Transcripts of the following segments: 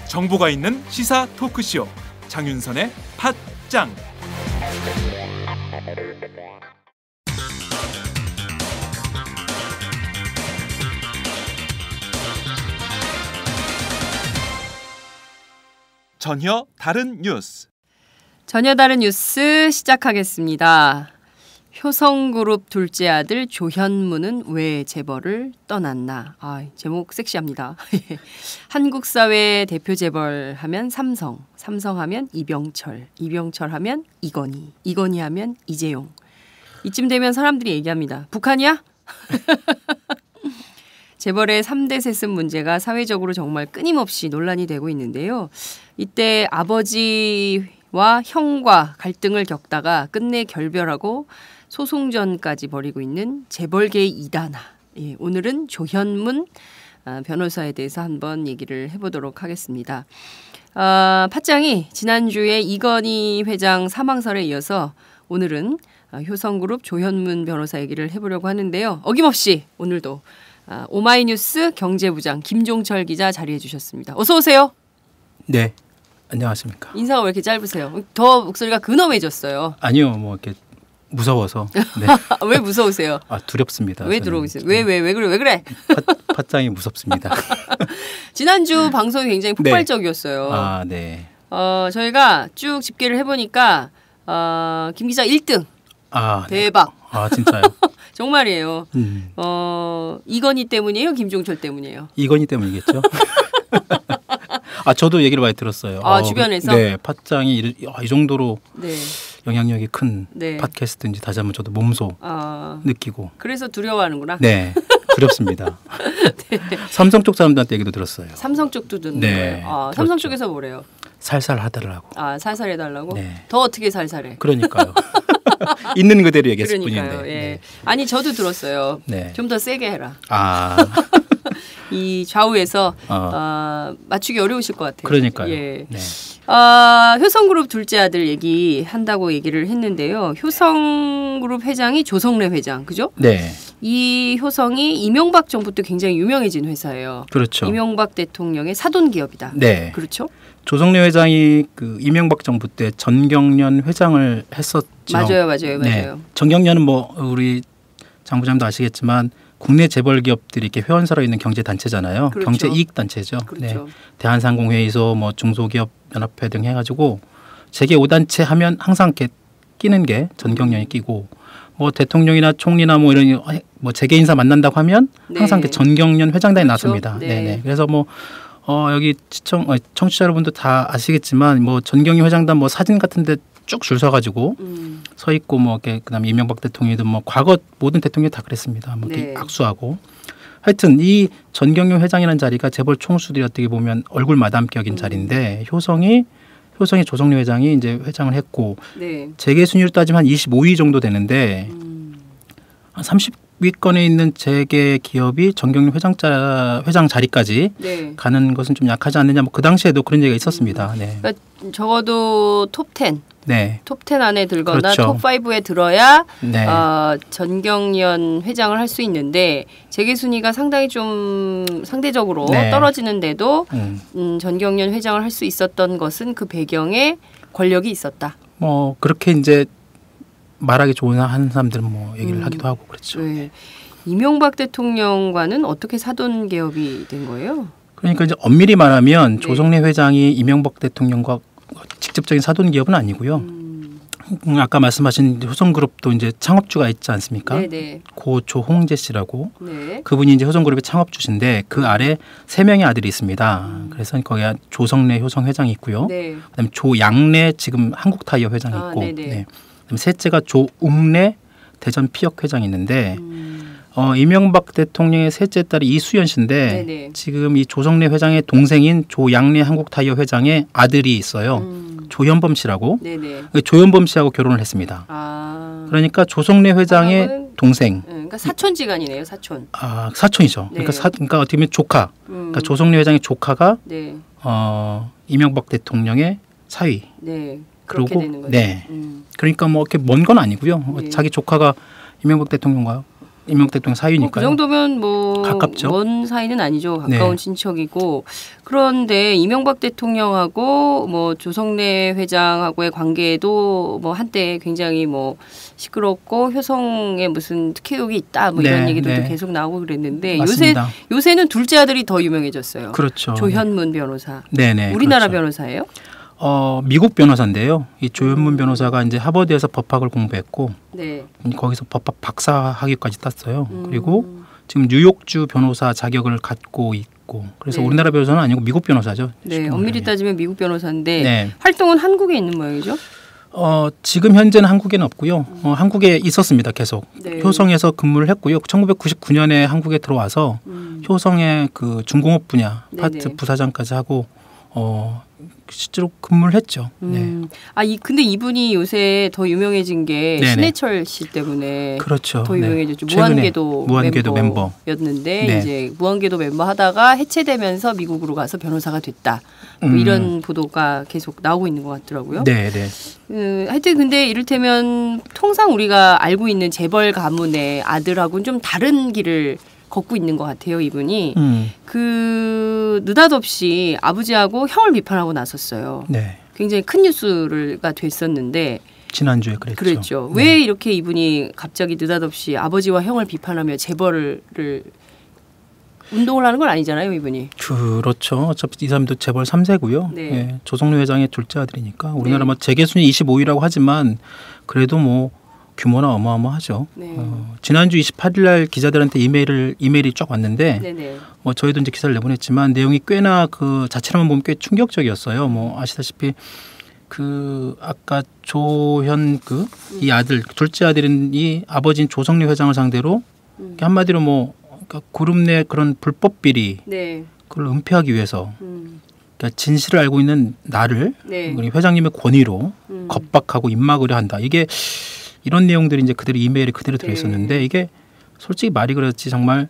정보가 있는 시사 토크쇼 장윤선의 팟짱. 전혀 다른 뉴스. 전혀 다른 뉴스 시작하겠습니다. 효성그룹 둘째 아들 조현무는 왜 재벌을 떠났나? 제목 섹시합니다. 한국 사회 대표 재벌 하면 삼성, 삼성 하면 이병철, 이병철 하면 이건희, 이건희 하면 이재용. 이쯤 되면 사람들이 얘기합니다. 북한이야? 재벌의 3대 세습 문제가 사회적으로 정말 끊임없이 논란이 되고 있는데요. 이때 아버지와 형과 갈등을 겪다가 끝내 결별하고 소송전까지 벌이고 있는 재벌계의 이단아. 오늘은 조현문 변호사에 대해서 한번 얘기를 해보도록 하겠습니다. 팟짱이 지난주에 이건희 회장 사망설에 이어서 오늘은 효성그룹 조현문 변호사 얘기를 해보려고 하는데요. 어김없이 오늘도 오마이뉴스 경제부장 김종철 기자 자리해 주셨습니다. 어서 오세요. 네, 안녕하십니까. 인사가 왜 이렇게 짧으세요? 더 목소리가 근엄해졌어요. 아니요, 뭐 이렇게 무서워서. 네. 왜 무서우세요? 두렵습니다. 왜 들어오세요? 왜 그래? 팟짱이 무섭습니다. 지난주 방송이 굉장히 폭발적이었어요. 네. 저희가 쭉 집계를 해보니까 김 기자 1등. 대박. 네. 진짜요? 정말이에요. 이건희 때문이에요? 김종철 때문이에요? 이건희 때문이겠죠. 저도 얘기를 많이 들었어요. 주변에서? 네, 팟짱이 이 정도로 네. 영향력이 큰 네. 팟캐스트인지 다시 한번 저도 몸소 느끼고. 그래서 두려워하는구나. 네, 두렵습니다. 네. 삼성 쪽 사람들한테 얘기도 들었어요. 삼성 쪽도 듣는 네, 거예요? 삼성 쪽에서 뭐래요? 살살 하더라고. 살살 해달라고? 네. 더 어떻게 살살해? 그러니까요. 있는 그대로 얘기했을 뿐인데. 예. 네. 아니 저도 들었어요. 네. 좀 더 세게 해라. 이 좌우에서 맞추기 어려우실 것 같아요. 그러니까요. 예. 네. 효성그룹 둘째 아들 얘기한다고 얘기를 했는데요. 효성그룹 회장이 조성래 회장, 그죠? 네. 이 효성이 이명박 정부 때 굉장히 유명해진 회사예요. 그렇죠. 이명박 대통령의 사돈 기업이다. 네. 그렇죠? 조성래 회장이 그 이명박 정부 때 전경련 회장을 했었죠. 맞아요. 네. 전경련은 뭐 우리 장 부장도 아시겠지만 국내 재벌 기업들이 이렇게 회원사로 있는 경제 단체잖아요. 그렇죠. 경제 이익 단체죠. 그렇죠. 네. 대한상공회의소, 뭐 중소기업 연합회 등 해가지고 재계 5단체 하면 항상 이렇게 끼는 게 전경련이 끼고, 뭐 대통령이나 총리나 뭐 이런 뭐 재계 인사 만난다고 하면 항상 그 전경련 회장단이 나섭니다. 네. 네네. 그래서 뭐 여기 청취자 여러분도 다 아시겠지만 뭐 전경련 회장단 뭐 사진 같은데 쭉 줄 서가지고 서 있고 뭐 그다음에 이명박 대통령도 뭐 과거 모든 대통령이 다 그랬습니다. 뭐 이렇게 악수하고. 하여튼 이 전경련 회장이라는 자리가 재벌 총수들이 어떻게 보면 얼굴 마담격인 자리인데 효성이 조성래 회장이 이제 회장을 했고, 네. 재계 순위로 따지면 한 25위 정도 되는데 한 30위권에 있는 재계 기업이 전경련 회장 자리까지 네. 가는 것은 좀 약하지 않느냐. 뭐 그 당시에도 그런 얘기가 있었습니다. 네. 그러니까 적어도 톱 10. 네. 톱 10 안에 들거나 그렇죠. 톱 5에 들어야 네. 전경련 회장을 할 수 있는데 재계 순위가 상당히 좀 상대적으로 네. 떨어지는데도 전경련 회장을 할 수 있었던 것은 그 배경에 권력이 있었다. 뭐 그렇게 이제 말하기 좋은 하는 사람들은 뭐 얘기를 하기도 하고 그렇죠. 네. 이명박 대통령과는 어떻게 사돈 개업이 된 거예요? 그러니까 이제 엄밀히 말하면 네. 조성래 회장이 이명박 대통령과 직접적인 사돈 기업은 아니고요. 아까 말씀하신 효성그룹도 이제 창업주가 있지 않습니까? 네네. 고 조홍재 씨라고. 네. 그분이 이제 효성그룹의 창업주신데 그 아래 3명의 아들이 있습니다. 그래서 거기에 조성래 효성 회장이 있고요. 네. 그다음에 조양래 지금 한국타이어 회장이 있고, 네네. 네. 그다음에 셋째가 조웅래 대전 피역 회장이 있는데 이명박 대통령의 셋째 딸이 이수연 씨인데 네네. 지금 이 조성래 회장의 동생인 조양래 한국타이어 회장의 아들이 있어요. 조현범 씨라고. 네네. 조현범 씨하고 결혼을 했습니다. 그러니까 조성래 회장의 동생. 그러니까 사촌지간이네요, 사촌. 사촌이죠. 네. 그러니까 어떻게 보면 조카. 그러니까 조성래 회장의 조카가 네. 이명박 대통령의 사위. 네. 그렇게 그리고 되는 거죠. 네. 그러니까 뭐 이렇게 먼 건 아니고요. 네. 자기 조카가 이명박 대통령 사위니까요. 그 정도면 뭐 가깝죠. 먼 사이는 아니죠. 가까운 네. 친척이고. 그런데 이명박 대통령하고 뭐 조성래 회장하고의 관계도 뭐 한때 굉장히 뭐 시끄럽고 효성에 무슨 특혜욕이 있다 뭐 이런 네, 얘기들도 네. 계속 나오고 그랬는데 맞습니다. 요새는 둘째 아들이 더 유명해졌어요. 그렇죠. 조현문 변호사. 네네. 우리나라 그렇죠. 변호사예요? 미국 변호사인데요. 이 조현문 변호사가 이제 하버드에서 법학을 공부했고 네. 거기서 법학 박사 학위까지 땄어요. 그리고 지금 뉴욕주 변호사 자격을 갖고 있고 그래서 네. 우리나라 변호사는 아니고 미국 변호사죠. 네, 쉽게 엄밀히 말하면. 따지면 미국 변호사인데 네. 활동은 한국에 있는 모양이죠? 지금 현재는 한국에는 없고요. 한국에 있었습니다. 계속 네. 효성에서 근무를 했고요. 1999년에 한국에 들어와서 효성의 그 중공업 분야 네네. 파트 부사장까지 하고 실제로 근무를 했죠. 네. 근데 이분이 요새 더 유명해진 게 네네. 신해철 씨 때문에 그렇죠. 더 네. 유명해졌죠. 최근에 무한궤도 멤버. 멤버였는데 네. 이제 무한궤도 멤버 하다가 해체되면서 미국으로 가서 변호사가 됐다. 뭐 이런 보도가 계속 나오고 있는 것 같더라고요. 네, 네. 하여튼 근데 이를테면 통상 우리가 알고 있는 재벌 가문의 아들하고는 좀 다른 길을 걷고 있는 것 같아요, 이분이. 느닷없이 아버지하고 형을 비판하고 나섰어요. 네. 굉장히 큰 뉴스가 됐었는데 지난주에 그랬죠. 네. 왜 이렇게 이분이 갑자기 느닷없이 아버지와 형을 비판하며 재벌을 운동을 하는 건 아니잖아요, 이분이. 그렇죠. 어차피 이 사람도 재벌 3세고요. 네. 예, 조성래 회장의 둘째 아들이니까 우리나라 네. 뭐 재계순위 25위라고 하지만 그래도 뭐 규모나 어마어마하죠. 네. 지난주 28일 날 기자들한테 이메일이 쫙 왔는데 네네. 뭐 저희도 이제 기사를 내보냈지만 내용이 꽤나 그 자체로만 보면 꽤 충격적이었어요. 뭐 아시다시피 그 아까 조현그 이 아들 둘째 아들인 이 아버지인 조성래 회장을 상대로 한마디로 뭐 그러니까 그룹 내 그런 불법 비리 네. 그걸 은폐하기 위해서 그러니까 진실을 알고 있는 나를 네. 우리 회장님의 권위로 겁박하고 입막으려 한다. 이게 이런 내용들이 이제 그대로 이메일에 그대로 들어 있었는데 네. 이게 솔직히 말이 그렇지 정말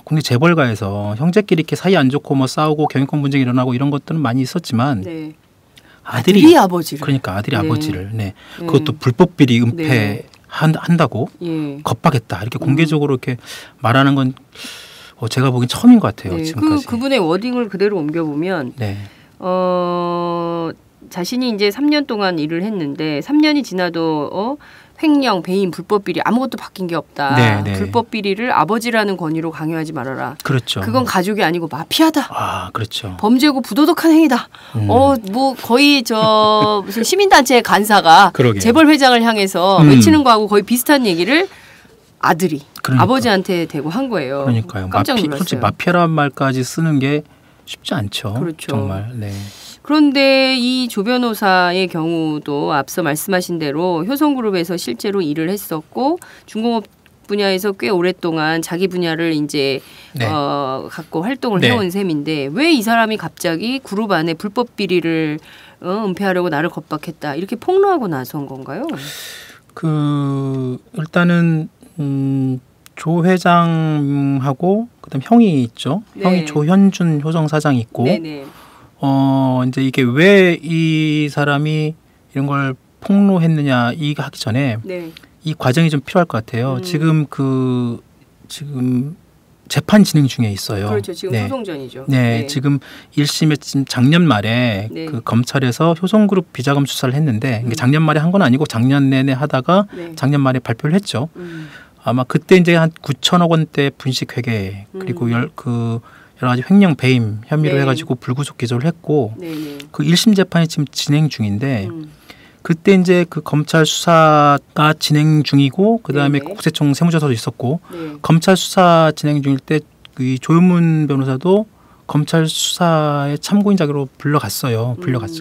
국내 재벌가에서 형제끼리 이렇게 사이 안 좋고 뭐 싸우고 경영권 분쟁이 일어나고 이런 것들은 많이 있었지만 네. 아들이 아버지를. 그러니까 아들이 네. 아버지를 그것도 불법 비리 은폐 한다고 예. 겁박했다 이렇게 공개적으로 이렇게 말하는 건 제가 보기엔 처음인 것 같아요. 네. 지금까지. 그분의 워딩을 그대로 옮겨보면 네. 자신이 이제 3년 동안 일을 했는데 3년이 지나도 횡령, 배임, 불법 비리 아무것도 바뀐 게 없다. 네, 네. 불법 비리를 아버지라는 권위로 강요하지 말아라. 그렇죠. 그건 가족이 아니고 마피아다. 아, 그렇죠. 범죄고 부도덕한 행위다. 뭐 거의 무슨 시민단체 간사가 그러게요. 재벌 회장을 향해서 외치는 거하고 거의 비슷한 얘기를 아들이 그러니까. 아버지한테 대고 한 거예요. 그러니까요. 깜짝 놀랐어요. 솔직히 마피아란 말까지 쓰는 게 쉽지 않죠. 그렇죠. 정말. 네. 그런데 이 조 변호사의 경우도 앞서 말씀하신 대로 효성그룹에서 실제로 일을 했었고 중공업 분야에서 꽤 오랫동안 자기 분야를 이제 네. 갖고 활동을 네. 해온 셈인데 왜 이 사람이 갑자기 그룹 안에 불법 비리를 은폐하려고 나를 겁박했다 이렇게 폭로하고 나선 건가요? 일단은 조 회장하고 그다음 형이 있죠. 네. 형이 조현준 효성 사장이 있고 네네. 이제 이게 왜 이 사람이 이런 걸 폭로했느냐 이거 하기 전에 네. 이 과정이 좀 필요할 것 같아요. 지금 재판 진행 중에 있어요. 그렇죠. 지금 네. 소송전이죠. 네, 지금 1심에 지금 작년 말에 네. 그 검찰에서 효성그룹 비자금 수사를 했는데 이게 작년 말에 한 건 아니고 작년 내내 하다가 네. 작년 말에 발표를 했죠. 아마 그때 이제 한 9천억 원대 분식 회계 그리고 여러 가지 횡령 배임 혐의로 네. 해가지고 불구속 기소를 했고 네네. 그 1심 재판이 지금 진행 중인데 그때 이제 그 검찰 수사가 진행 중이고 그 다음에 네네. 국세청 세무조사도 있었고 네. 검찰 수사 진행 중일 때 이 조현문 변호사도 검찰 수사의 참고인 자격으로 불러갔어요.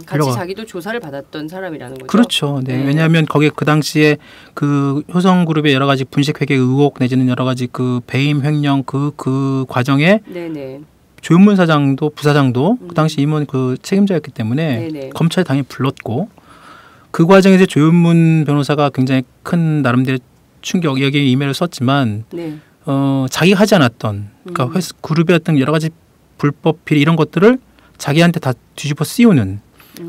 같이 자기도 조사를 받았던 사람이라는 거죠. 그렇죠. 네. 네. 왜냐하면 거기에 그 당시에 그 효성그룹의 여러 가지 분식회계 의혹 내지는 여러 가지 그 배임 횡령 그 과정에 네네. 조현문 사장도 부사장도 그 당시 임원 그 책임자였기 때문에 네네. 검찰이 당연히 불렀고 그 과정에서 조현문 변호사가 굉장히 큰 나름대로 충격 여기에 이메일을 썼지만 네. 자기가 하지 않았던 그러니까 그룹의 어떤 여러 가지 불법 비리 이런 것들을 자기한테 다 뒤집어 씌우는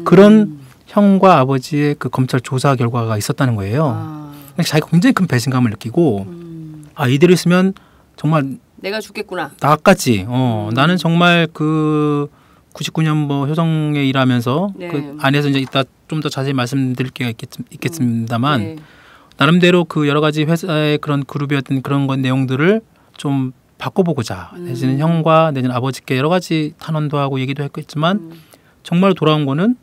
그런 형과 아버지의 그 검찰 조사 결과가 있었다는 거예요. 아. 자기가 굉장히 큰 배신감을 느끼고 이대로 있으면 정말 내가 죽겠구나. 나까지 나는 정말 그 99년 뭐 효성에 일하면서 네. 그 안에서 이제 이따 좀 더 자세히 말씀드릴 게 있겠습니다만 네. 나름대로 그 여러 가지 회사의 그런 그룹이었던 그런 건 내용들을 좀 바꿔보고자 내지는 형과 내지는 아버지께 여러 가지 탄원도 하고 얘기도 했겠지만 정말 돌아온 거는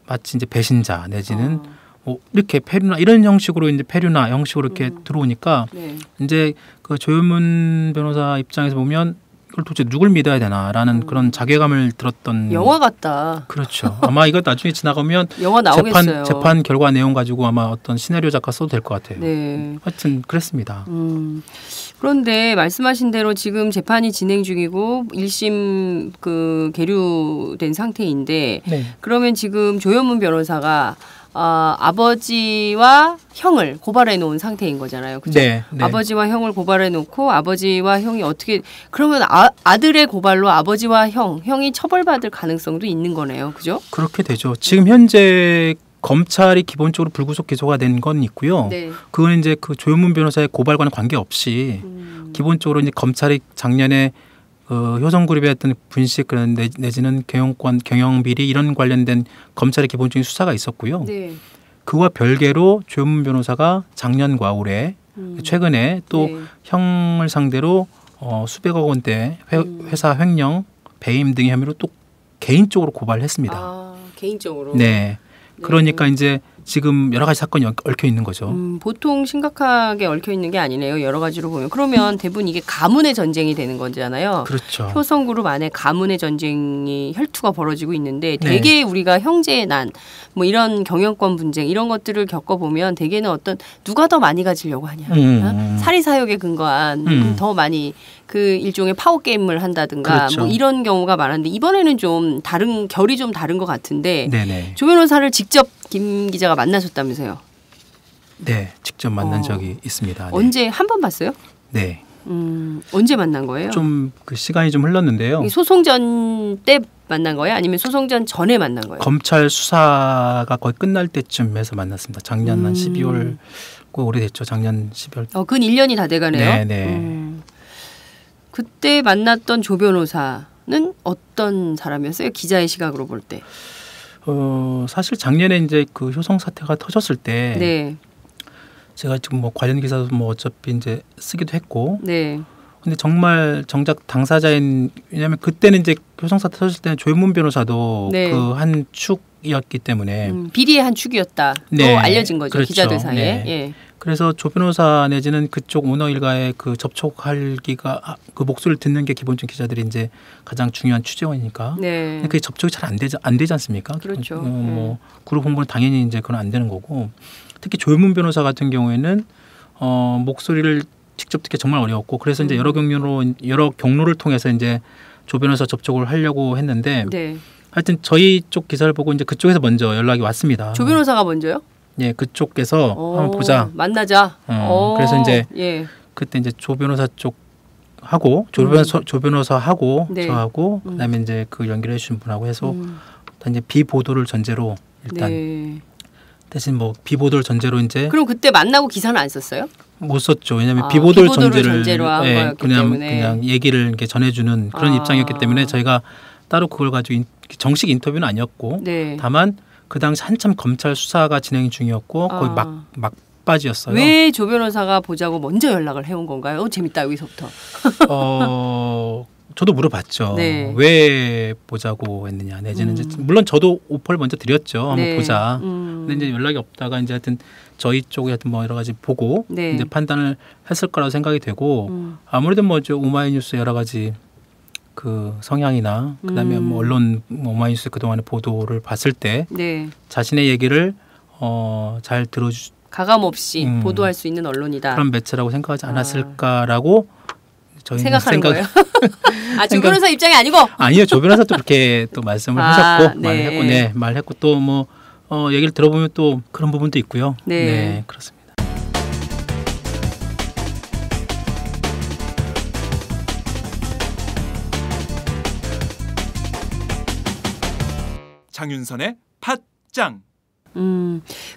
마치 이제 배신자 내지는 뭐 이렇게 폐류나 이런 형식으로 이제 폐류나 형식으로 이렇게 들어오니까 네. 이제 그 조윤문 변호사 입장에서 보면 이걸 도대체 누굴 믿어야 되나라는 그런 자괴감을 들었던 영화 같다. 그렇죠. 아마 이거 나중에 지나가면 영화 나오겠어요. 재판 결과 내용 가지고 아마 어떤 시나리오 작가 써도 될 것 같아요. 네. 하여튼 그랬습니다. 그런데 말씀하신 대로 지금 재판이 진행 중이고 1심 그 계류된 상태인데 네. 그러면 지금 조현문 변호사가 아버지와 형을 고발해 놓은 상태인 거잖아요. 그죠? 네, 네. 아버지와 형을 고발해 놓고 아버지와 형이 어떻게 그러면 아들의 고발로 아버지와 형이 처벌받을 가능성도 있는 거네요. 그죠? 그렇게 되죠. 지금 현재 검찰이 기본적으로 불구속 기소가 된 건 있고요. 네. 그건 이제 그 조윤문 변호사의 고발과는 관계없이 기본적으로 이제 검찰이 작년에 효성그룹에 했던 분식 그런 내지는 경영비리 이런 관련된 검찰의 기본적인 수사가 있었고요. 네. 그와 별개로 조윤문 변호사가 작년과 올해 최근에 또 네. 형을 상대로 수백억 원대 회사 횡령, 배임 등의 혐의로 또 개인적으로 고발을 했습니다. 개인적으로. 네. 그러니까 이제 지금 여러 가지 사건이 얽혀 있는 거죠. 보통 심각하게 얽혀 있는 게 아니네요. 여러 가지로 보면. 그러면 대부분 이게 가문의 전쟁이 되는 거잖아요. 그렇죠. 효성그룹 안에 가문의 전쟁이 혈투가 벌어지고 있는데 네. 대개 우리가 형제의 난, 뭐 이런 경영권 분쟁 이런 것들을 겪어보면 대개는 어떤 누가 더 많이 가지려고 하냐. 사리사욕에 근거한 더 많이 그 일종의 파워 게임을 한다든가 그렇죠. 뭐 이런 경우가 많은데 이번에는 좀 다른 결이 좀 다른 것 같은데 네네. 조 변호사를 직접 김 기자가 만나셨다면서요? 네, 직접 만난 적이 있습니다. 네. 언제 한 번 봤어요? 네. 언제 만난 거예요? 좀 그 시간이 좀 흘렀는데요. 소송 전 때 만난 거예요? 아니면 소송 전 전에 만난 거예요? 검찰 수사가 거의 끝날 때쯤에서 만났습니다. 작년 한 12월 꽤 오래됐죠. 작년 12월. 근 1년이 다 돼가네요. 네네. 그때 만났던 조 변호사는 어떤 사람이었어요? 기자의 시각으로 볼 때. 사실 작년에 이제 그 효성 사태가 터졌을 때 네. 제가 지금 뭐 관련 기사도 뭐 어차피 이제 쓰기도 했고 네. 근데 정말 정작 당사자인 왜냐하면 그때는 이제 효성 사태 터졌을 때는 조윤문 변호사도 네. 그 한 축이었기 때문에 비리의 한 축이었다. 네. 또 알려진 거죠. 그렇죠. 기자들 사이에. 네. 예. 그래서 조 변호사 내지는 그쪽 오너 일가의 그 접촉하기가 그 목소리를 듣는 게 기본적인 기자들이 이제 가장 중요한 취재원이니까. 네. 근데 그게 접촉이 잘 안 되지 않습니까? 그렇죠. 뭐 그룹 홍보는 당연히 이제 그건 안 되는 거고. 특히 조윤문 변호사 같은 경우에는 목소리를 직접 듣기 정말 어려웠고 그래서 이제 여러 경로를 통해서 이제 조 변호사 접촉을 하려고 했는데 네. 하여튼 저희 쪽 기사를 보고 이제 그쪽에서 먼저 연락이 왔습니다. 조 변호사가 먼저요? 예, 그쪽에서 한번 보자. 만나자. 그래서 이제 예. 그때 이제 조 변호사 쪽 하고 조 변호사 하고 네. 저하고 그다음에 이제 그 연결해 주신 분하고 해서 일단 이제 비보도를 전제로 일단 네. 대신 뭐 비보도를 전제로 이제 그럼 그때 만나고 기사는 안 썼어요? 못 썼죠. 왜냐하면 비보도를 비보도를 전제로 한 거였기 때문에. 그냥 얘기를 이렇게 전해주는 그런 입장이었기 때문에 저희가 따로 그걸 가지고 정식 인터뷰는 아니었고 네. 다만 그 당시 한참 검찰 수사가 진행 중이었고 거의 막바지였어요. 왜 조 변호사가 보자고 먼저 연락을 해온 건가요? 재밌다 여기서부터. 저도 물어봤죠. 네. 왜 보자고 했느냐. 내지는 이제 물론 저도 오퍼를 먼저 드렸죠. 네. 한번 보자. 근데 이제 연락이 없다가 이제 하여튼 저희 쪽에 하여튼 뭐 여러 가지 보고 네. 이제 판단을 했을 거라고 생각이 되고 아무래도 뭐 오마이뉴스 여러 가지 그 성향이나 그다음에 뭐 언론 오마이뉴스 그동안의 보도를 봤을 때 네. 자신의 자신의 얘기를 잘 들어주 가감 없이 보도할 수 있는 언론이다. 그런 매체라고 생각하지 않았을까라고 저희는 생각하는 거예요. 조 변호사 입장이 아니고. 아니요, 조 변호사도 그렇게 또 말씀을 하셨고 말했고 또 뭐 얘기를 들어보면 또 그런 부분도 있고요. 네. 그렇습니다. 장윤선의 팟짱.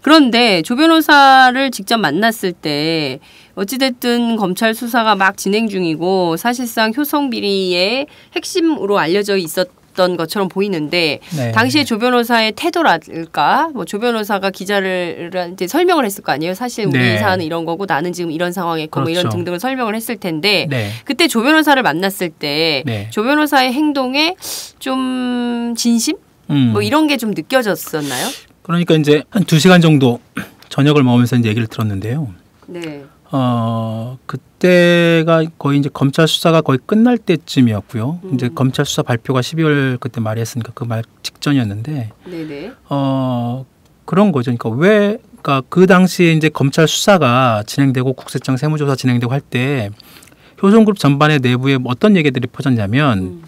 그런데 조 변호사를 직접 만났을 때 어찌됐든 검찰 수사가 막 진행 중이고 사실상 효성 비리의 핵심으로 알려져 있었던 것처럼 보이는데 네. 당시에 조 변호사의 태도랄까 뭐 조 변호사가 기자들한테 설명을 했을 거 아니에요. 사실 우리 네. 사안은 이런 거고 나는 지금 이런 상황에 있고 뭐 이런 그렇죠. 등등을 설명을 했을 텐데 네. 그때 조 변호사를 만났을 때 네. 조 변호사의 행동에 좀 진심? 뭐 이런 게 좀 느껴졌었나요? 그러니까 이제 한 2시간 정도 저녁을 먹으면서 이제 얘기를 들었는데요. 네. 그때가 거의 이제 검찰 수사가 거의 끝날 때쯤이었고요. 이제 검찰 수사 발표가 12월 그때 말이 했으니까 그 말 직전이었는데, 네네. 그런 거죠. 그러니까 그러니까 그 당시에 이제 검찰 수사가 진행되고 국세청 세무조사 진행되고 할 때 효성그룹 전반의 내부에 어떤 얘기들이 퍼졌냐면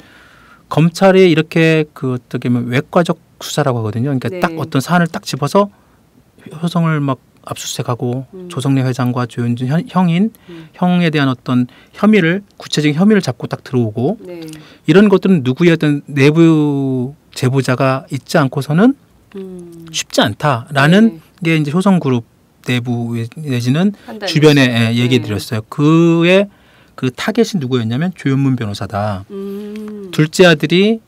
검찰이 이렇게 그 어떻게 보면 외과적 수사라고 하거든요. 그러니까 네. 딱 어떤 사안을 딱 집어서 효성을 막 압수수색하고 조성래 회장과 조현준 형에 대한 어떤 혐의를 구체적인 혐의를 잡고 딱 들어오고 네. 이런 것들은 누구의 어떤 내부 제보자가 있지 않고서는 쉽지 않다라는 게 이제 효성그룹 내부 내지는 주변에 얘기해 드렸어요. 그의 그 타겟이 누구였냐면 조현문 변호사다. 둘째 아들이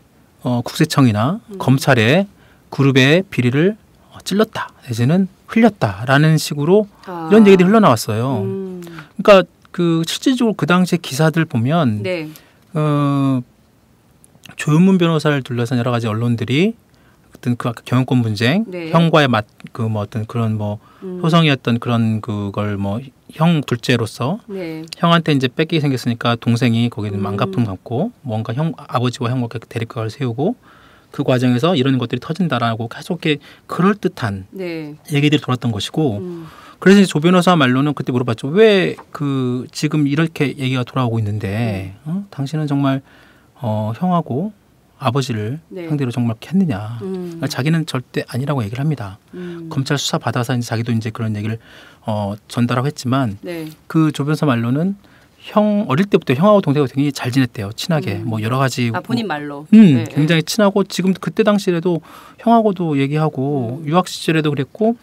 국세청이나 검찰의 그룹의 비리를 찔렀다 내지는 흘렸다라는 식으로 이런 얘기들이 흘러나왔어요. 그러니까 그 실질적으로 그 당시에 기사들 보면 네. 조현문 변호사를 둘러싼 여러 가지 언론들이 어떤 그 경영권 분쟁, 네. 형과의 그 뭐 어떤 그런 뭐 효성이었던 그런 그걸 뭐 형 둘째로서 네. 형한테 이제 뺏기게 생겼으니까 동생이 거기에 망가품 갖고 뭔가 아버지와 형과 대립각을 세우고 그 과정에서 이런 것들이 터진다라고 계속 이렇게 그럴 듯한 네. 얘기들이 돌았던 것이고 그래서 이제 조 변호사 말로는 그때 물어봤죠. 왜 그 지금 이렇게 얘기가 돌아오고 있는데 당신은 정말 형하고 아버지를 네. 상대로 정말 했느냐. 그러니까 자기는 절대 아니라고 얘기를 합니다. 검찰 수사 받아서 이제 자기도 이제 그런 얘기를 전달하고 했지만 네. 그 조 변호사 말로는 형 어릴 때부터 형하고 동생하고 굉장히 잘 지냈대요. 친하게 뭐 여러 가지 본인 말로. 네. 굉장히 친하고 지금 그때 당시에도 형하고도 얘기하고 유학 시절에도 그랬고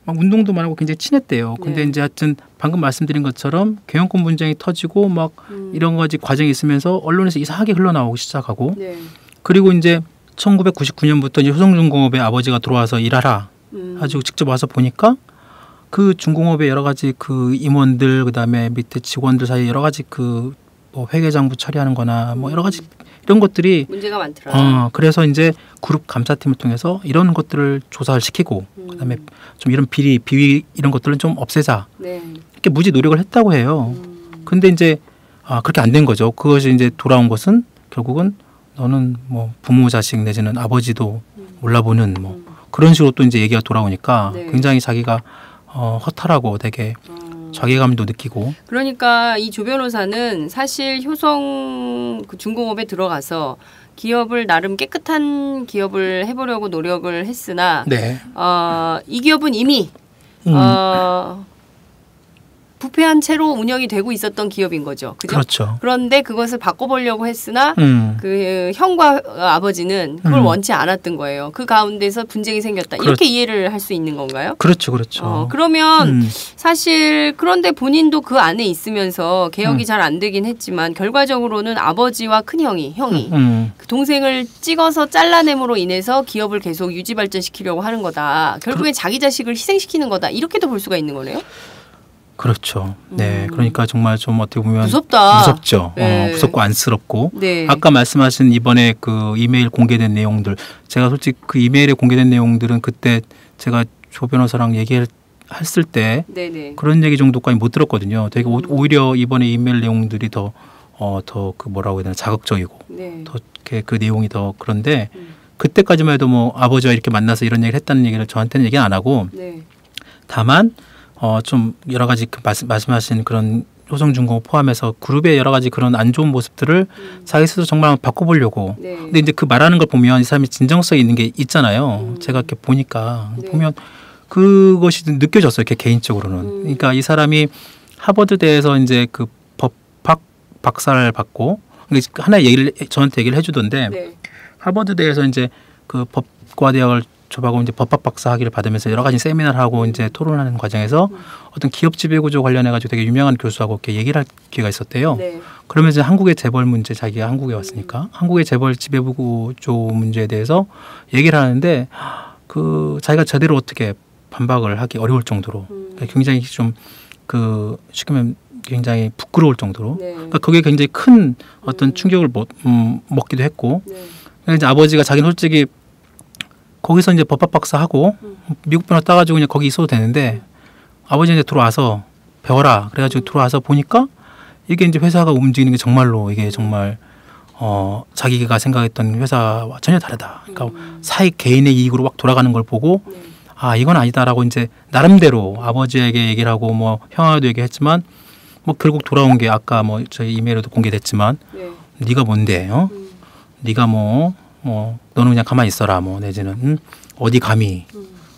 막 운동도 많이 하고 굉장히 친했대요. 근데 네. 이제 하여튼 방금 말씀드린 것처럼 경영권 분쟁이 터지고 막 이런 가지 과정이 있으면서 언론에서 이상하게 흘러나오기 시작하고 네. 그리고 이제 1999년부터 이제 효성중공업의 아버지가 들어와서 일하라 가지고 직접 와서 보니까 그 중공업의 여러 가지 그 임원들 그다음에 밑에 직원들 사이에 여러 가지 그 뭐 회계장부 처리하는-거나 뭐 여러 가지 이런 것들이 문제가 많더라. 그래서 이제 그룹 감사팀을 통해서 이런 것들을 조사를 시키고 그다음에 좀 이런 비리 이런 것들은 좀 없애자 네. 이렇게 무지 노력을 했다고 해요. 근데 이제 그렇게 안 된 거죠. 그것이 이제 돌아온 것은 결국은 너는 뭐 부모 자식 내지는 아버지도 몰라보는 뭐 그런 식으로 또 이제 얘기가 돌아오니까 네. 굉장히 자기가 허탈하고 되게 자괴감도 느끼고. 그러니까 이 조 변호사는 사실 효성 그 중공업에 들어가서 기업을 나름 깨끗한 기업을 해보려고 노력을 했으나 네. 이 기업은 이미 부패한 채로 운영이 되고 있었던 기업인 거죠. 그죠? 그렇죠. 그런데 그것을 바꿔보려고 했으나 그 형과 아버지는 그걸 원치 않았던 거예요. 그 가운데서 분쟁이 생겼다. 이렇게 이해를 할 수 있는 건가요? 그렇죠. 그렇죠. 그러면 사실 그런데 본인도 그 안에 있으면서 개혁이 잘 안 되긴 했지만 결과적으로는 아버지와 큰형이 그 동생을 찍어서 잘라냄으로 인해서 기업을 계속 유지 발전시키려고 하는 거다. 결국엔 자기 자식을 희생시키는 거다. 이렇게도 볼 수가 있는 거네요. 그렇죠. 네, 그러니까 정말 좀 어떻게 보면 무섭다. 무섭죠. 네. 무섭고 안쓰럽고. 네. 아까 말씀하신 이번에 그 이메일 공개된 내용들, 제가 솔직히 그 이메일에 공개된 내용들은 그때 제가 조 변호사랑 얘기했을 때 네네. 그런 얘기 정도까지 못 들었거든요. 되게 오히려 이번에 이메일 내용들이 더 그 뭐라고 해야 되나 자극적이고 네. 더 이렇게 그 내용이 더 그런데 그때까지만 해도 뭐 아버지와 이렇게 만나서 이런 얘기를 했다는 얘기를 저한테는 얘기 안 하고 네. 다만 좀 여러 가지 그 말씀하신 그런 효성중공업 포함해서 그룹의 여러 가지 그런 안 좋은 모습들을 자기 스스로 정말 바꿔보려고. 네. 근데 이제 그 말하는 걸 보면 이 사람이 진정성이 있는 게 있잖아요. 제가 이렇게 보니까 네. 보면 그것이 느껴졌어요. 이렇게 개인적으로는. 그러니까 이 사람이 하버드대에서 이제 그 법학 박사를 받고 하나의 얘기를 저한테 얘기를 해주던데 네. 하버드대에서 이제 그 법과 대학을 조박원 이제 법학 박사 학위를 받으면서 여러 가지 세미나를 하고 이제 토론하는 과정에서 어떤 기업 지배 구조 관련해 가지고 되게 유명한 교수하고 이렇게 얘기를 할 기회가 있었대요. 네. 그러면서 이제 한국의 재벌 문제, 자기가 한국에 왔으니까 한국의 재벌 지배 구조 문제에 대해서 얘기를 하는데 그 자기가 제대로 어떻게 반박을 하기 어려울 정도로 그러니까 굉장히 좀 그 쉽게 말하면 굉장히 부끄러울 정도로 네. 그러니까 그게 굉장히 큰 어떤 충격을 먹기도 했고 네. 이제 아버지가 자기는 솔직히 거기서 이제 법학 박사 하고 미국 변호 따가지고 그냥 거기 있어도 되는데 아버지 이제 들어와서 배워라 그래가지고 들어와서 보니까 이게 이제 회사가 움직이는 게 정말로 이게 정말 자기가 생각했던 회사와 전혀 다르다. 그러니까 사익 개인의 이익으로 막 돌아가는 걸 보고 네. 아 이건 아니다라고 이제 나름대로 아버지에게 얘기를 하고 뭐 형아도 얘기했지만 뭐 결국 돌아온 게 아까 뭐 저희 이메일에도 공개됐지만 네. 네가 뭔데? 네가 뭐 너는 그냥 가만히 있어라 뭐 내지는 어디 감히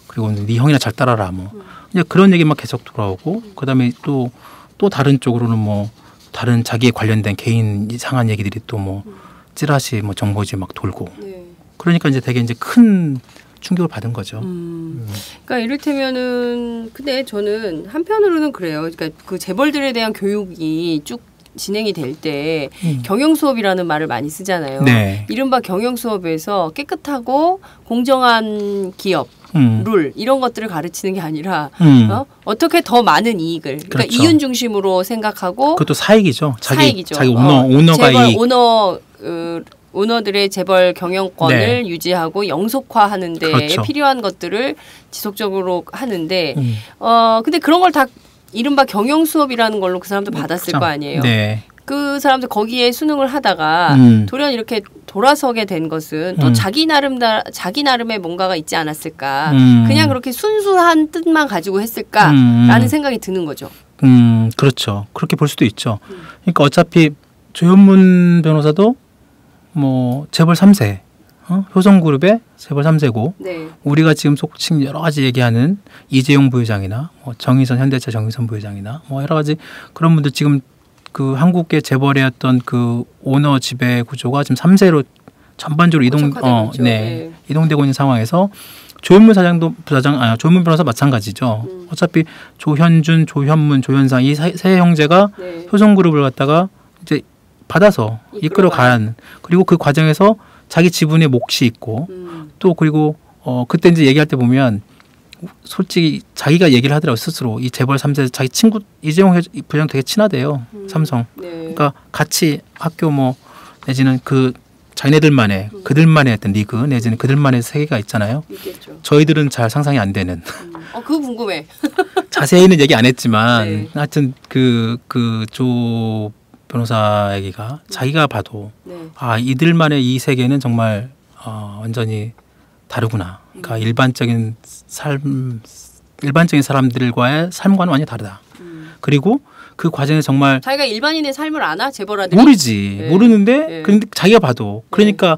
그리고 네 형이나 잘 따라라 뭐 그냥 그런 얘기만 계속 돌아오고 그다음에 또 다른 쪽으로는 뭐 다른 자기에 관련된 개인 이상한 얘기들이 또 뭐 찌라시 뭐 정보지 막 돌고 네. 그러니까 이제 되게 이제 큰 충격을 받은 거죠. 그러니까 이를테면은 근데 저는 한편으로는 그래요. 그러니까 그 재벌들에 대한 교육이 쭉 진행이 될 때 경영 수업이라는 말을 많이 쓰잖아요. 네. 이른바 경영 수업에서 깨끗하고 공정한 기업 룰 이런 것들을 가르치는 게 아니라 어떻게 더 많은 이익을 그러니까 그렇죠. 이윤 중심으로 생각하고 그것도 사익이죠. 사익이죠. 자기 오너가 재벌 이익. 오너들의 재벌 경영권을 네. 유지하고 영속화하는 데 그렇죠. 필요한 것들을 지속적으로 하는데 근데 그런 걸 다 이른바 경영 수업이라는 걸로 그 사람들 받았을 거 아니에요. 네. 그 사람들 거기에 수능을 하다가 돌연 이렇게 돌아서게 된 것은 또 자기 나름의 뭔가가 있지 않았을까. 그냥 그렇게 순수한 뜻만 가지고 했을까라는 생각이 드는 거죠. 그렇죠. 그렇게 볼 수도 있죠. 그러니까 어차피 조현문 변호사도 뭐 재벌 3세, 효성그룹의 재벌 3세고 네. 우리가 지금 속칭 여러 가지 얘기하는 이재용 부회장이나 뭐 정의선 현대차 정의선 부회장이나 뭐 여러 가지 그런 분들 지금 그 한국의 재벌의 어떤 그 오너 지배 구조가 지금 3세로 전반적으로 이동되고 있는 상황에서 조현문 조현문 변호사 마찬가지죠. 어차피 조현준, 조현문, 조현상 이 세 형제가 네. 효성그룹을 갖다가 이제 받아서 이끌어가는 그리고 그 과정에서 자기 지분의 몫이 있고 또 그리고 그때 이제 얘기할 때 보면 솔직히 자기가 얘기를 하더라고 스스로 이 재벌 3세 자기 친구 이재용 부회장 되게 친하대요. 삼성. 네. 그러니까 같이 학교 뭐 내지는 그 자기네들만의 그들만의 어떤 리그 내지는 그들만의 세계가 있잖아요. 있겠죠. 저희들은 잘 상상이 안 되는. 그거 궁금해. 자세히는 얘기 안 했지만 네. 하여튼 그 조 변호사 얘기가 자기가 봐도 네. 아 이들만의 이 세계는 정말 완전히 다르구나. 그러니까 일반적인 사람들과의 삶과는 완전히 다르다. 그리고 그 과정에 정말 자기가 일반인의 삶을 아나 재벌아들이 모르지 네. 모르는데 네. 그런데 자기가 봐도 그러니까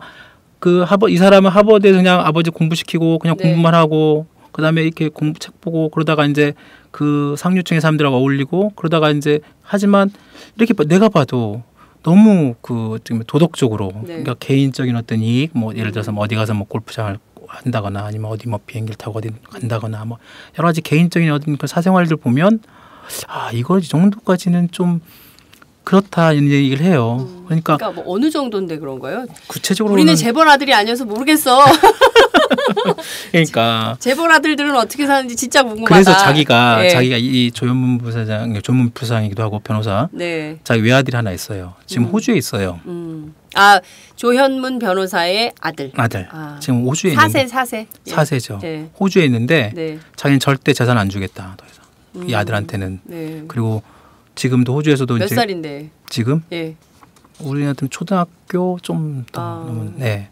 이 사람은 하버드에서 그냥 아버지 공부시키고 그냥 네. 공부만 하고 그다음에 이렇게 책 보고 그러다가 이제 그 상류층의 사람들하고 어울리고 그러다가 이제 하지만 이렇게 내가 봐도 너무 그 지금 도덕적으로 네. 그러니까 개인적인 어떤 이익 뭐 예를 들어서 뭐 어디 가서 뭐 골프장을 한다거나 아니면 어디 뭐 비행기를 타고 어디 간다거나 뭐 여러 가지 개인적인 어떤 그 사생활들 보면 아 이거 이 정도까지는 좀 그렇다 이런 얘기를 해요. 그러니까 뭐 어느 정도인데 그런 거예요? 구체적으로는 우리는 재벌 아들이 아니어서 모르겠어. 그러니까 재벌 아들들은 어떻게 사는지 진짜 궁금하다. 그래서 자기가 네. 이 조현문 부사장이기도 하고 변호사 네. 자기 외아들이 하나 있어요. 지금 호주에 있어요. 조현문 변호사의 아들. 지금 호주에 있는데 4세. 사세죠. 네. 호주에 있는데 네. 자기는 절대 재산 안 주겠다. 더 이상. 이 아들한테는. 네. 그리고 지금도 호주에서도 몇 이제 살인데? 지금 예. 우리한테는 초등학교 좀 더 넘은 네.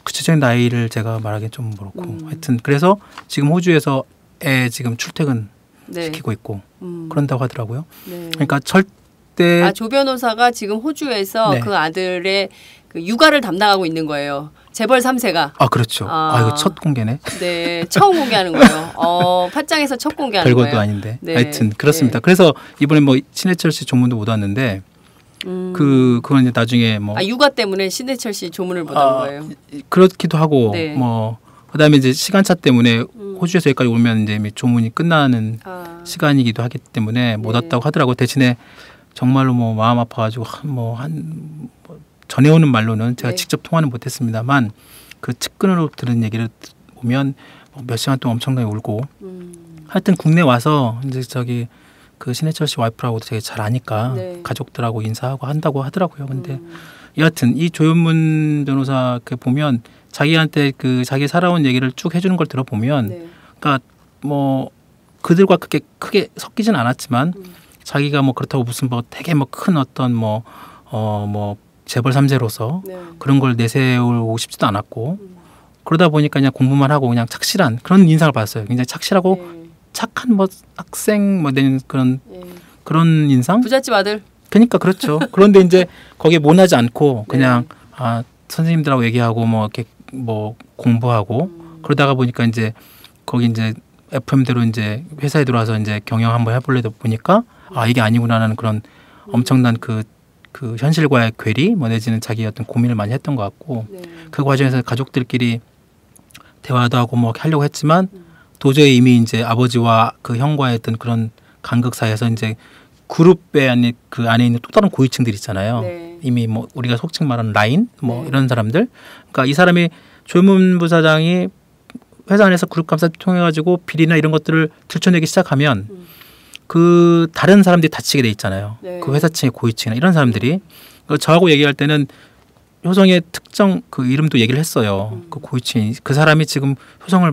구체적인 나이를 제가 말하기 좀 그렇고 하여튼 그래서 지금 호주에서 애 지금 출퇴근 네. 시키고 있고 그런다고 하더라고요. 네. 그러니까 절대 조 변호사가 지금 호주에서 네. 그 아들의 그 육아를 담당하고 있는 거예요. 재벌 3세가. 그렇죠. 이거 첫 공개네. 네, 처음 공개하는 거예요. 팟짱에서 첫 공개하는 거예요. 별것도 아닌데. 네. 하여튼 그렇습니다. 네. 그래서 이번에 뭐 신해철 씨 조문도 못 왔는데 그건 이제 나중에 뭐 육아 때문에 신해철 씨 조문을 못 한 거예요. 그렇기도 하고 네. 뭐 그다음에 이제 시간차 때문에 호주에서 여기까지 오면 이제 이미 조문이 끝나는 시간이기도 하기 때문에 못 왔다고 하더라고요. 대신에 정말로 뭐 마음 아파가지고 전해오는 말로는 제가 직접 통화는 못했습니다만 그 측근으로 들은 얘기를 보면 몇 시간 동안 엄청나게 울고 하여튼 국내 와서 이제 저기 그 신해철 씨 와이프라고도 되게 잘 아니까 가족들하고 인사하고 한다고 하더라고요. 근데 여하튼 이 조현문 변호사 그 보면 자기한테 그 자기 살아온 얘기를 쭉 해주는 걸 들어보면 그러니까 뭐 그들과 크게 섞이진 않았지만 자기가 뭐 그렇다고 무슨 뭐 되게 뭐 큰 어떤 뭐 재벌 3세로서 그런 걸 내세우고 싶지도 않았고 그러다 보니까 그냥 공부만 하고 그냥 착실한 그런 인상을 받았어요. 굉장히 착실하고 착한 뭐 학생 뭐 된 그런 인상? 부잣집 아들. 그러니까 그렇죠. 그런데 이제 거기에 모나지 않고 그냥 선생님들하고 얘기하고 뭐 이렇게 뭐 공부하고 그러다가 보니까 이제 거기 이제 FM대로 이제 회사에 들어와서 이제 경영 한번 해보려다 보니까 이게 아니구나라는 그런 엄청난 그 현실과의 괴리 뭐 내지는 자기 어떤 고민을 많이 했던 것 같고 그 과정에서 가족들끼리 대화도 하고 뭐 하려고 했지만 도저히 이미 이제 아버지와 그 형과의 어떤 그런 간극 사이에서 이제 그룹에 그 안에 있는 또 다른 고위층들 있잖아요. 이미 뭐 우리가 속칭 말하는 라인 뭐 이런 사람들. 그러니까 이 사람이 조현문 부사장이 회사 안에서 그룹 감사 통해 가지고 비리나 이런 것들을 들춰내기 시작하면 그 다른 사람들이 다치게 돼 있잖아요. 그 회사 층의 고위층이나 이런 사람들이 저하고 얘기할 때는 효성의 특정 그 이름도 얘기를 했어요. 그 고위층이 그 사람이 지금 효성을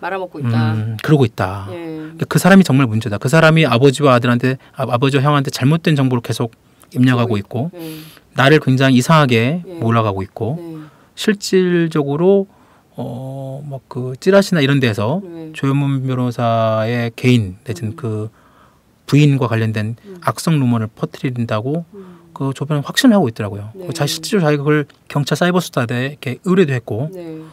말아먹고 있다. 그러고 있다. 그 사람이 정말 문제다. 그 사람이 아버지와 형한테 잘못된 정보를 계속 입력하고 있고 나를 굉장히 이상하게 몰아가고 있고 실질적으로 뭐 그 찌라시나 이런 데서 조현문 변호사의 개인 내지는 그 부인과 관련된 악성 루머를 퍼뜨린다고 그 조변은 확신을 하고 있더라고요. 실제로 자기가 그걸 경찰 사이버 수사대에 이렇게 의뢰도 했고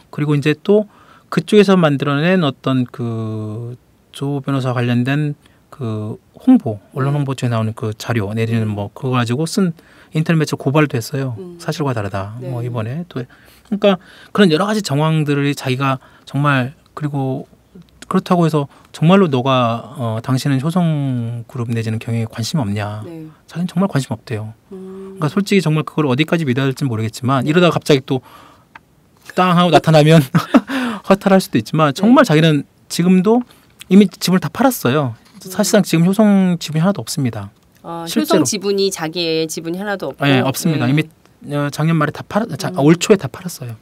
그리고 이제 또 그쪽에서 만들어낸 어떤 그 조 변호사 관련된 그 홍보 언론 홍보 쪽에 나오는 그 자료 내지는 뭐 그거 가지고 쓴 인터넷 매체 고발도 했어요. 사실과 다르다. 뭐 이번에 또 그러니까 그런 여러 가지 정황들을 자기가 정말 그리고 그렇다고 해서 정말로 너가 당신은 효성그룹 내지는 경영에 관심 없냐. 자기는 정말 관심 없대요. 그러니까 솔직히 정말 그걸 어디까지 믿어야 될지 모르겠지만 이러다가 갑자기 또 땅 하고 나타나면 허탈할 수도 있지만 정말 자기는 지금도 이미 집을 다 팔았어요. 사실상 지금 효성 지분이 하나도 없습니다. 효성 지분이 자기의 지분이 하나도 없고. 네, 없습니다. 이미 작년 말에 올 초에 다 팔았어요.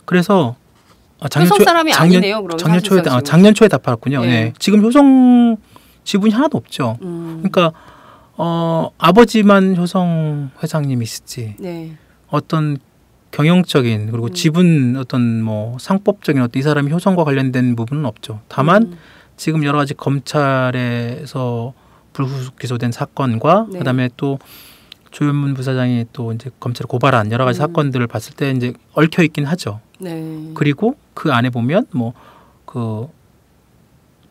그래서 효성 사람이 아니네요. 그러면 작년 초에 다 팔았군요. 지금 효성 지분이 하나도 없죠. 그러니까 아버지만 효성 회장님이시지. 어떤 경영적인 그리고 지분 어떤 뭐 상법적인 어떤 이 사람이 효성과 관련된 부분은 없죠. 다만 지금 여러 가지 검찰에서 불구속 기소된 사건과 그다음에 또 조현문 부사장이 또 이제 검찰에 고발한 여러 가지 사건들을 봤을 때 이제 얽혀 있긴 하죠. 그리고 그 안에 보면 뭐 그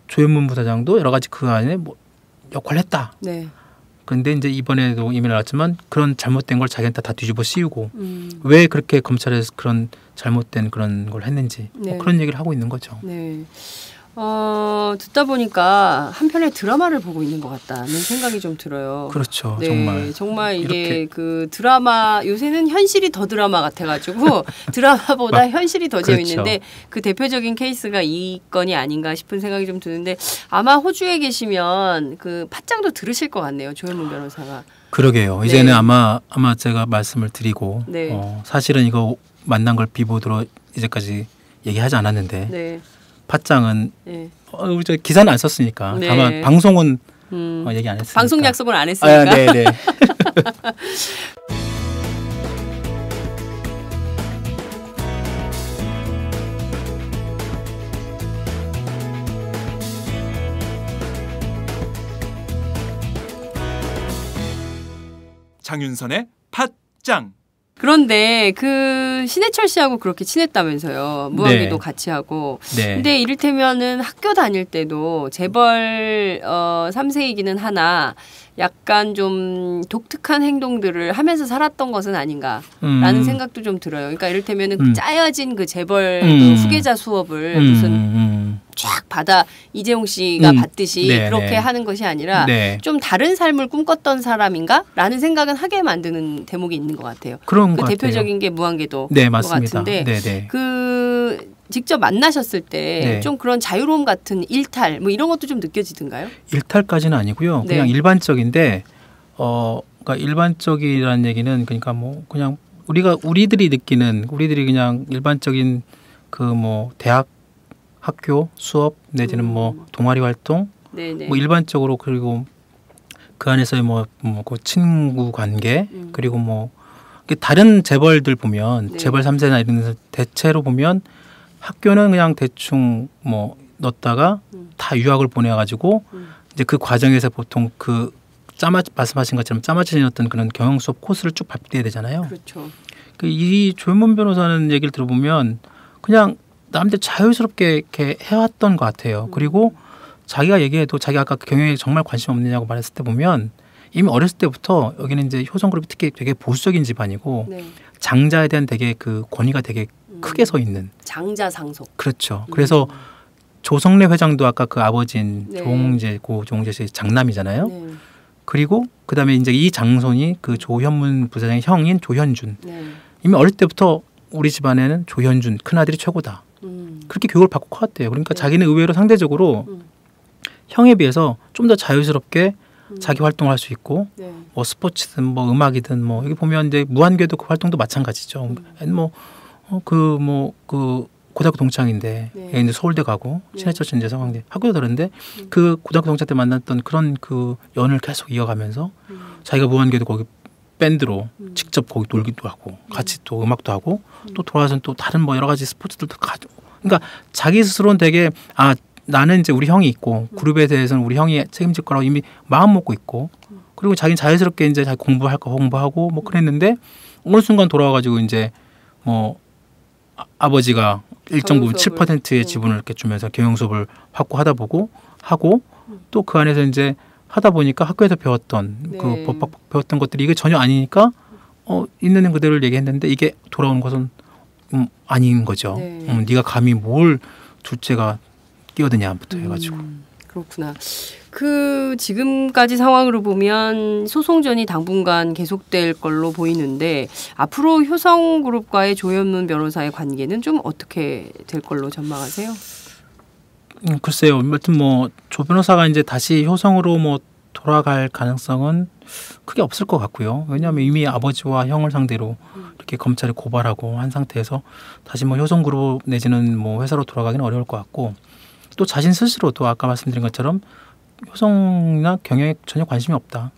조현문 부사장도 여러 가지 그 안에 뭐 역할을 했다. 그런데 이제 이번에도 이미 나왔지만 그런 잘못된 걸 자기한테 다 뒤집어 씌우고 왜 그렇게 검찰에서 그런 잘못된 그런 걸 했는지 뭐 그런 얘기를 하고 있는 거죠. 듣다 보니까 한편의 드라마를 보고 있는 것 같다는 생각이 좀 들어요. 그렇죠. 정말 이게 그 드라마 요새는 현실이 더 드라마 같아가지고 드라마보다 현실이 더 재밌는데 그 대표적인 케이스가 이 건이 아닌가 싶은 생각이 좀 드는데 아마 호주에 계시면 그 팟짱도 들으실 것 같네요. 조현문 변호사가. 그러게요. 이제는 아마 제가 말씀을 드리고 사실은 이거 만난 걸 비보드로 이제까지 얘기하지 않았는데 팟짱은 우리 기사는 안 썼으니까 다만 방송은 얘기 안 했으니까 방송 약속을 안 했으니까 네네. 장윤선의 팟짱 그런데 그 신해철 씨하고 그렇게 친했다면서요. 무한궤도 네. 같이 하고. 네. 근데 이를테면은 학교 다닐 때도 재벌 3세이기는 하나 약간 좀 독특한 행동들을 하면서 살았던 것은 아닌가라는 생각도 좀 들어요. 그러니까 이를테면은 짜여진 그 재벌 그 후계자 수업을 무슨 쫙 받아 이재용 씨가 받듯이 네, 그렇게 네. 하는 것이 아니라 네. 좀 다른 삶을 꿈꿨던 사람인가라는 생각은 하게 만드는 대목이 있는 것 같아요. 그런 그 것 대표적인 게 무한궤도 네, 것 맞습니다. 같은데 네, 네. 그 직접 만나셨을 때 좀 네. 그런 자유로움 같은 일탈 뭐 이런 것도 좀 느껴지던가요? 일탈까지는 아니고요. 네. 그냥 일반적인데 그러니까 일반적이라는 얘기는 그러니까 뭐 그냥 우리들이 느끼는 우리들이 그냥 일반적인 그 뭐 대학 학교 수업 내지는 뭐 동아리 활동 네네. 뭐 일반적으로 그리고 그 안에서의 그 친구 관계 그리고 뭐 다른 재벌들 보면 네. 재벌 3세나 이런 데서 대체로 보면 학교는 그냥 대충 뭐 넣었다가 다 유학을 보내가지고 이제 그 과정에서 보통 그 말씀하신 것처럼 짜맞춰진 어떤 그런 경영 수업 코스를 쭉 밟게 되잖아요. 그렇죠. 이 조현문 변호사는 얘기를 들어보면 그냥 남들 자유스럽게 이렇게 해왔던 것 같아요. 그리고 자기가 얘기해도 자기 아까 경영에 정말 관심 없느냐고 말했을 때 보면 이미 어렸을 때부터 여기는 이제 효성그룹이 특히 되게 보수적인 집안이고 네. 장자에 대한 되게 그 권위가 되게 크게 서 있는. 장자 상속. 그렇죠. 그래서 조성래 회장도 아까 그 아버지인 네. 조홍재 씨의 장남이잖아요. 네. 그리고 그다음에 이제 이 장손이 그 조현문 부사장의 형인 조현준. 네. 이미 어릴 때부터 우리 집안에는 조현준 큰아들이 최고다. 그렇게 교육을 받고 커왔대요. 그러니까 네. 자기는 의외로 상대적으로 형에 비해서 좀 더 자유스럽게 자기 활동할 수 있고 네. 뭐 스포츠든 뭐 음악이든 뭐 여기 보면 이제 무한궤도 그 활동도 마찬가지죠. 그 고등학교 동창인데 네. 이제 서울대 가고 네. 신해철 씨 이제 서강대 학교도 다른데 그 고등학교 동창 때 만났던 그런 그 연을 계속 이어가면서 자기가 무한궤도 거기 밴드로 직접 거기 놀기도 하고 같이 또 음악도 하고 또 돌아와서 또 다른 뭐 여러 가지 스포츠들도 가지고 그러니까 자기 스스로는 되게 나는 이제 우리 형이 있고 그룹에 대해서는 우리 형이 책임질 거라고 이미 마음 먹고 있고 그리고 자기는 자연스럽게 이제 자기 공부할 거 공부하고 뭐 그랬는데 어느 순간 돌아와가지고 이제 뭐 아버지가 일정 부분 경영 수업을. 7%의 지분을 이렇게 주면서 경영 수업을 확보하다 보고 하고 또 그 안에서 이제 하다 보니까 학교에서 배웠던 네. 그 법 배웠던 것들이 이게 전혀 아니니까 있는 그대로를 얘기했는데 이게 돌아온 것은 아닌 거죠. 네. 네가 감히 뭘 둘째가 끼어드냐부터 해가지고. 그렇구나. 그 지금까지 상황으로 보면 소송전이 당분간 계속될 걸로 보이는데 앞으로 효성그룹과의 조현문 변호사의 관계는 좀 어떻게 될 걸로 전망하세요? 글쎄요. 여튼 뭐 조 변호사가 이제 다시 효성으로 뭐 돌아갈 가능성은 크게 없을 것 같고요. 왜냐하면 이미 아버지와 형을 상대로 이렇게 검찰에 고발하고 한 상태에서 다시 뭐 효성그룹 내지는 뭐 회사로 돌아가기는 어려울 것 같고 또 자신 스스로도 아까 말씀드린 것처럼 효성이나 경영에 전혀 관심이 없다.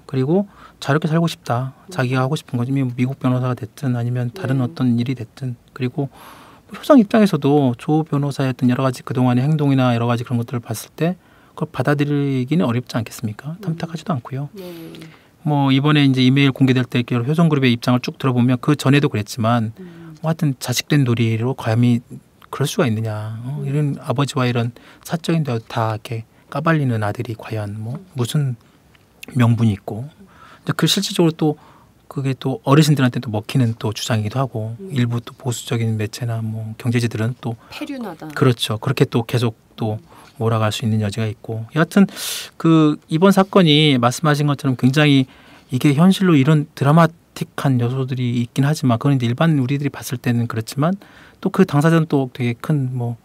그리고 자유롭게 살고 싶다. 자기가 하고 싶은 거지. 미국 변호사가 됐든 아니면 다른 어떤 일이 됐든 그리고 효성 입장에서도 조 변호사의 어떤 여러 가지 그동안의 행동이나 여러 가지 그런 것들을 봤을 때 그걸 받아들이기는 어렵지 않겠습니까? 탐탁하지도 않고요. 네. 뭐 이번에 이제 이메일 공개될 때 효성그룹의 입장을 쭉 들어보면 그 전에도 그랬지만 뭐 하여튼 자식된 도리로 감히 그럴 수가 있느냐. 이런 아버지와 이런 사적인 데 다 이렇게 까발리는 아들이 과연 뭐 무슨 명분이 있고. 그 실질적으로 또 그게 또 어르신들한테 또 먹히는 또 주장이기도 하고 일부 또 보수적인 매체나 뭐 경제지들은 또 폐륜하다. 그렇죠. 그렇게 또 계속 또 몰아갈 수 있는 여지가 있고. 여하튼 그 이번 사건이 말씀하신 것처럼 굉장히 이게 현실로 이런 드라마틱한 요소들이 있긴 하지만 그건 이제 일반 우리들이 봤을 때는 그렇지만 또 그 당사자는 또 되게 큰 뭐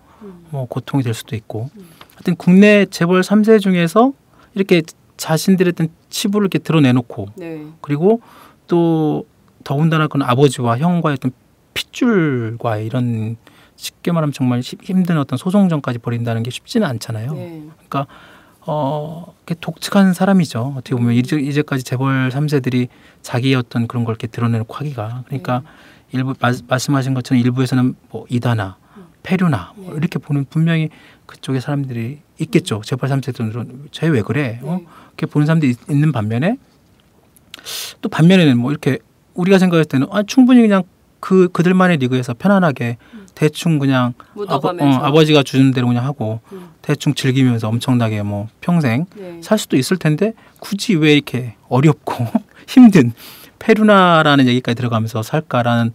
고통이 될 수도 있고. 하여튼 국내 재벌 3세 중에서 이렇게 자신들의 어떤 치부를 이렇게 드러내놓고 네. 그리고 또 더군다나 그런 아버지와 형과의 어떤 핏줄과 이런 쉽게 말하면 정말 힘든 어떤 소송전까지 벌인다는 게 쉽지는 않잖아요. 네. 그러니까 독특한 사람이죠. 어떻게 보면 이제까지 재벌 3세들이 자기의 어떤 그런 걸 이렇게 드러내놓고 하기가 그러니까 일부 말씀하신 것처럼 일부에서는 뭐 이다나 폐류나 뭐 이렇게 보는 분명히 그쪽에 사람들이 있겠죠. 재벌 3세들은 쟤 왜 그래? 이렇게 보는 사람들이 있는 반면에 또 반면에는 뭐 이렇게 우리가 생각할 때는 충분히 그냥 그들만의 리그에서 편안하게 대충 그냥 아버지가 주는 대로 그냥 하고 대충 즐기면서 엄청나게 뭐 평생 네. 살 수도 있을 텐데 굳이 왜 이렇게 어렵고 힘든 페루나라는 얘기까지 들어가면서 살까라는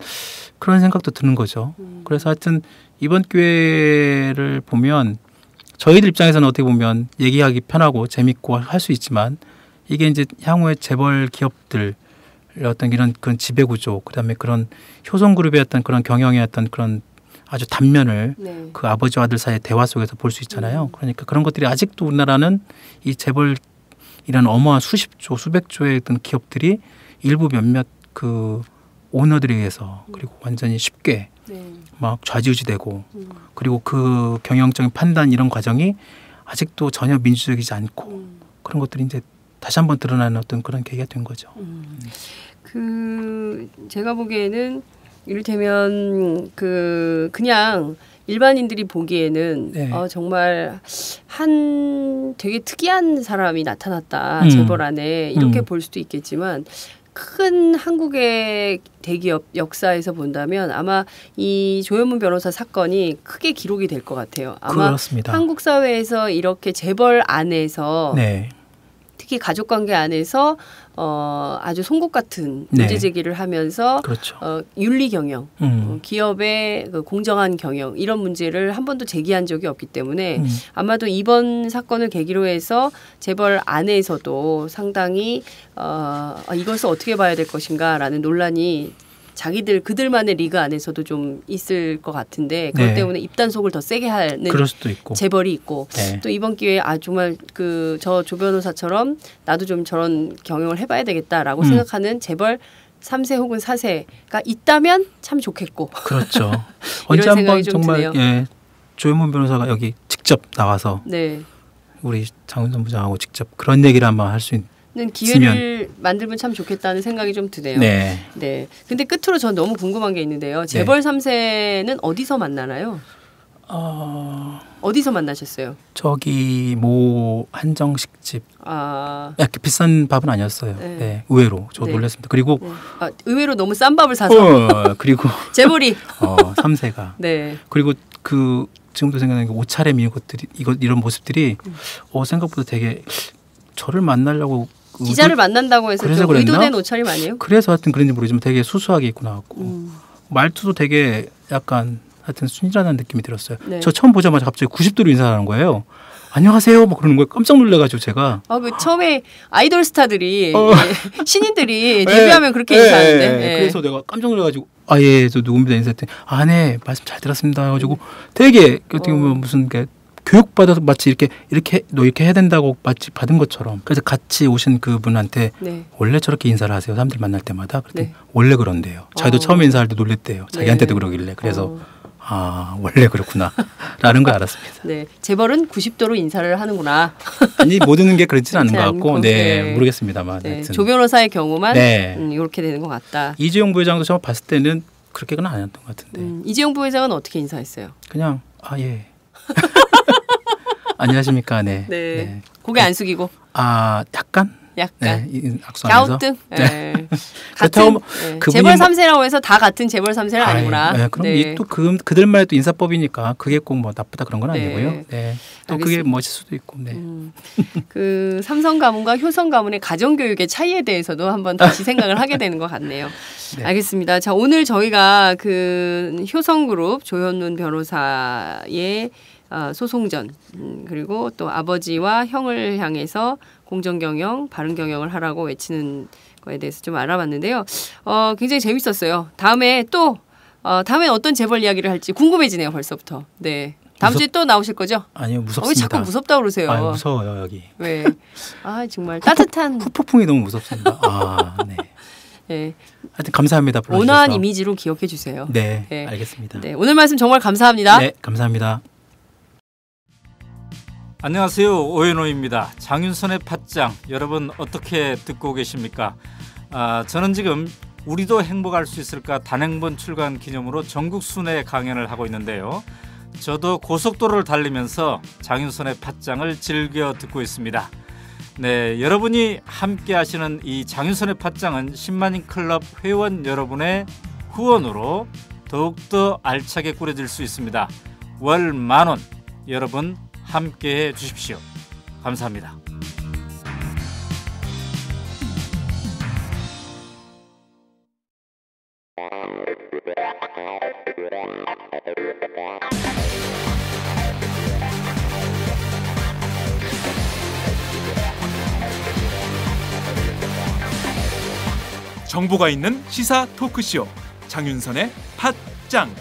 그런 생각도 드는 거죠. 그래서 하여튼 이번 기회를 보면 저희들 입장에서는 어떻게 보면 얘기하기 편하고 재밌고 할 수 있지만 이게 이제 향후에 재벌 기업들 어떤 이런 그런 지배 구조, 그다음에 그런 효성 그룹의 어떤 그런 경영의 어떤 그런 아주 단면을 네. 그 아버지와 아들 사이의 대화 속에서 볼 수 있잖아요. 그러니까 그런 것들이 아직도 우리나라는 이 재벌 이런 어마어마한 수십조, 수백조의 어떤 기업들이 일부 몇몇 그 오너들에 의해서 그리고 완전히 쉽게 네. 막 좌지우지되고 그리고 그 경영적인 판단 이런 과정이 아직도 전혀 민주적이지 않고 그런 것들이 이제 다시 한번 드러나는 어떤 그런 계기가 된 거죠. 제가 보기에는 이를테면 그냥 일반인들이 보기에는 네. 정말 한 되게 특이한 사람이 나타났다 재벌 안에 이렇게 볼 수도 있겠지만 큰 한국의 대기업 역사에서 본다면 아마 이 조현문 변호사 사건이 크게 기록이 될 것 같아요. 아마 그렇습니다. 한국 사회에서 이렇게 재벌 안에서 네. 특히 가족관계 안에서 아주 송곳 같은 문제 네. 제기를 하면서 그렇죠. 윤리 경영, 기업의 그 공정한 경영 이런 문제를 한 번도 제기한 적이 없기 때문에 아마도 이번 사건을 계기로 해서 재벌 안에서도 상당히 이것을 어떻게 봐야 될 것인가라는 논란이 그들만의 리그 안에서도 좀 있을 것 같은데 그것 네. 때문에 입단속을 더 세게 하는 그럴 수도 있고. 재벌이 있고 네. 또 이번 기회에 정말 저 조 변호사처럼 나도 좀 저런 경영을 해봐야 되겠다라고 생각하는 재벌 3세 혹은 4세가 있다면 참 좋겠고. 그렇죠. 언제 한번 정말 예, 조현문 변호사가 여기 직접 나와서 네. 우리 장윤선 부장하고 직접 그런 얘기를 한번 할 수 있는 기회를 만들면 참 좋겠다는 생각이 좀 드네요. 네. 네. 근데 끝으로 전 너무 궁금한 게 있는데요. 재벌 3세는 어디서 만나나요? 어디서 만나셨어요? 저기 모 한정식 집. 약간 비싼 밥은 아니었어요. 네. 네. 의외로 저 네. 놀랐습니다. 그리고 네. 의외로 너무 싼 밥을 사서 그리고 재벌이 3세가 네. 그리고 지금도 생각나는 게 옷차림 이런 모습들이 생각보다 되게 저를 만나려고 기자를 만난다고 해서 좀 의도된 옷차림 아니에요? 그래서 하여튼 그런지 모르지만 되게 수수하게 입고 나왔고 말투도 되게 약간 하여튼 순진한 느낌이 들었어요. 네. 저 처음 보자마자 갑자기 90도로 인사하는 거예요. 안녕하세요 막 그러는 거예요. 깜짝 놀라가지고 제가 처음에 아이돌 스타들이 신인들이 데뷔하면 그렇게 인사하는데 그래서 내가 깜짝 놀라가지고 예, 저 누굽니다 인사했더니 네 말씀 잘 들었습니다 해가지고 되게 어떻게 보면 무슨 교육받아서 마치 이렇게 너 이렇게 해야 된다고 마치 받은 것처럼 그래서 같이 오신 그분한테 원래 저렇게 인사를 하세요 사람들 만날 때마다 그랬더니 원래 그런대요. 자기도 처음에 인사할 때 놀랬대요. 자기한테도 그러길래 그래서 원래 그렇구나 라는 걸 알았습니다. 네, 재벌은 90도로 인사를 하는구나. 아니 모든 게 그렇지는 않은 것 같고 네. 모르겠습니다만 조 변호사의 경우만 이렇게 되는 것 같다. 이재용 부회장도 처음 봤을 때는 그렇게는 안 했던 것 같은데 이재용 부회장은 어떻게 인사했어요? 그냥 예 안녕하십니까 네. 고개 안 숙이고 약간 갸우뚱. 같은 재벌 3세라고 해서 다 같은 재벌 3세는 아니구나. 그럼 또 그들만의 또 인사법이니까 그게 꼭 뭐 나쁘다 그런 건 아니고요. 또 그게 멋일 수도 있고. 그 삼성 가문과 효성 가문의 가정 교육의 차이에 대해서도 한번 다시 생각을 하게 되는 것 같네요. 알겠습니다. 자, 오늘 저희가 그 효성그룹 조현문 변호사의 소송전 그리고 또 아버지와 형을 향해서 공정경영, 바른경영을 하라고 외치는 거에 대해서 좀 알아봤는데요. 굉장히 재밌었어요. 다음엔 어떤 재벌 이야기를 할지 궁금해지네요. 벌써부터. 네. 다음 주에 또 나오실 거죠? 아니요. 무섭습니다. 왜 자꾸 무섭다고 그러세요? 무서워요 여기. 왜? 정말 따뜻한. 후폭풍이 너무 무섭습니다. 네. 하여튼 감사합니다. 불러주셔서. 온화한 이미지로 기억해 주세요. 네. 알겠습니다. 네. 오늘 말씀 정말 감사합니다. 네. 감사합니다. 안녕하세요. 오연호입니다. 장윤선의 팟짱 여러분 어떻게 듣고 계십니까? 저는 지금 우리도 행복할 수 있을까 단행본 출간 기념으로 전국 순회 강연을 하고 있는데요. 저도 고속도로를 달리면서 장윤선의 팟짱을 즐겨 듣고 있습니다. 네, 여러분이 함께 하시는 이 장윤선의 팟짱은 10만인 클럽 회원 여러분의 후원으로 더욱더 알차게 꾸려질 수 있습니다. 월 10,000원 여러분 함께해 주십시오. 감사합니다. 정보가 있는 시사 토크쇼 장윤선의 팟짱.